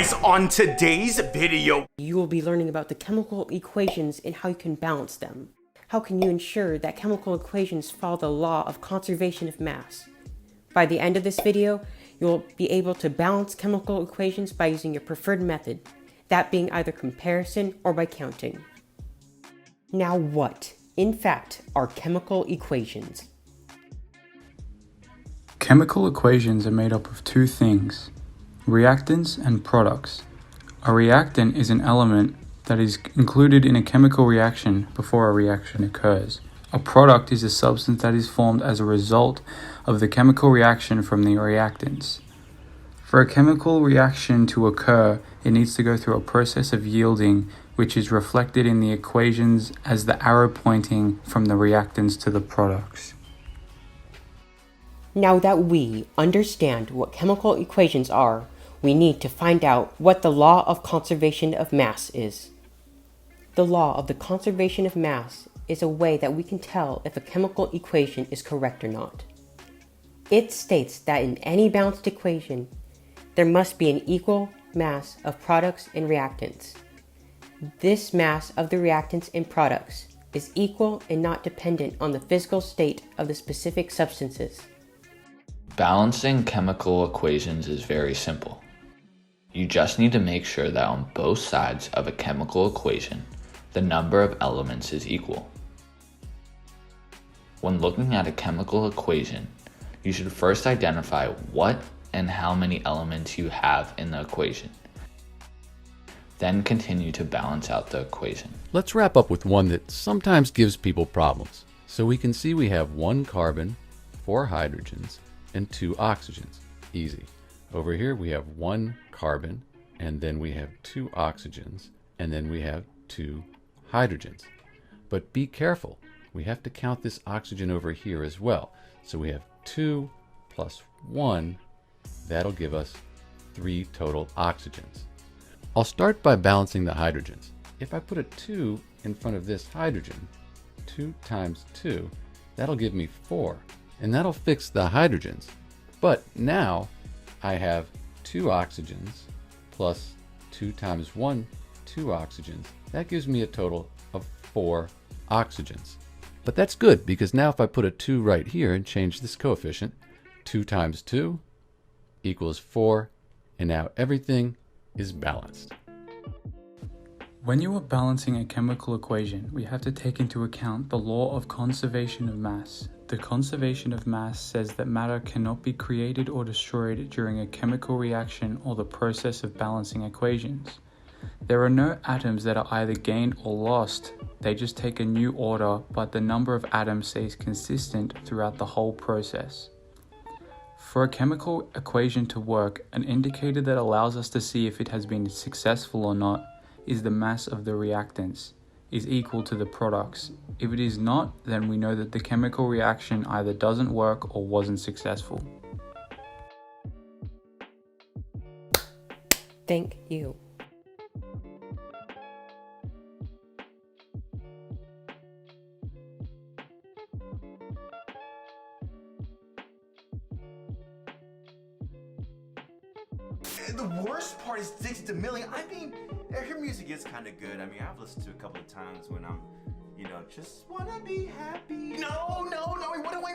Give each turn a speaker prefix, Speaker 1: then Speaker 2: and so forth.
Speaker 1: guys, on today's video,
Speaker 2: you will be learning about the chemical equations and how you can balance them. How can you ensure that chemical equations follow the law of conservation of mass? By the end of this video, you will be able to balance chemical equations by using your preferred method, that being either comparison or by counting. Now what, in fact, are chemical equations?
Speaker 3: Chemical equations are made up of two things: reactants and products. A reactant is an element that is included in a chemical reaction before a reaction occurs. A product is a substance that is formed as a result of the chemical reaction from the reactants. For a chemical reaction to occur, it needs to go through a process of yielding, which is reflected in the equations as the arrow pointing from the reactants to the products.
Speaker 2: Now that we understand what chemical equations are, we need to find out what the law of conservation of mass is. The law of the conservation of mass is a way that we can tell if a chemical equation is correct or not. It states that in any balanced equation, there must be an equal mass of products and reactants. This mass of the reactants and products is equal and not dependent on the physical state of the specific substances.
Speaker 4: Balancing chemical equations is very simple. You just need to make sure that on both sides of a chemical equation, the number of elements is equal. When looking at a chemical equation, you should first identify what and how many elements you have in the equation. Then continue to balance out the equation.
Speaker 5: Let's wrap up with one that sometimes gives people problems. So we can see we have 1 carbon, 4 hydrogens, and 2 oxygens. Easy. Over here we have 1 carbon, and then we have 2 oxygens, and then we have 2 hydrogens. But be careful. We have to count this oxygen over here as well. So we have 2 plus 1. That'll give us 3 total oxygens. I'll start by balancing the hydrogens. If I put a 2 in front of this hydrogen, 2 times 2, that'll give me 4. And that'll fix the hydrogens. But now I have 2 oxygens plus 2 times 1, 2 oxygens. That gives me a total of 4 oxygens. But that's good, because now if I put a 2 right here and change this coefficient, 2 times 2 equals 4, and now everything is balanced.
Speaker 3: When you are balancing a chemical equation, we have to take into account the law of conservation of mass. The conservation of mass says that matter cannot be created or destroyed during a chemical reaction or the process of balancing equations. There are no atoms that are either gained or lost. They just take a new order, but the number of atoms stays consistent throughout the whole process. For a chemical equation to work, an indicator that allows us to see if it has been successful or not is the mass of the reactants is equal to the products. If it is not, then we know that the chemical reaction either doesn't work or wasn't successful.
Speaker 2: Thank you.
Speaker 1: the worst part is Dixie D'Amelio. I mean, her music is kind of good. I mean, I've listened to it a couple of times when I'm, you know, just wanna be happy. No, what do I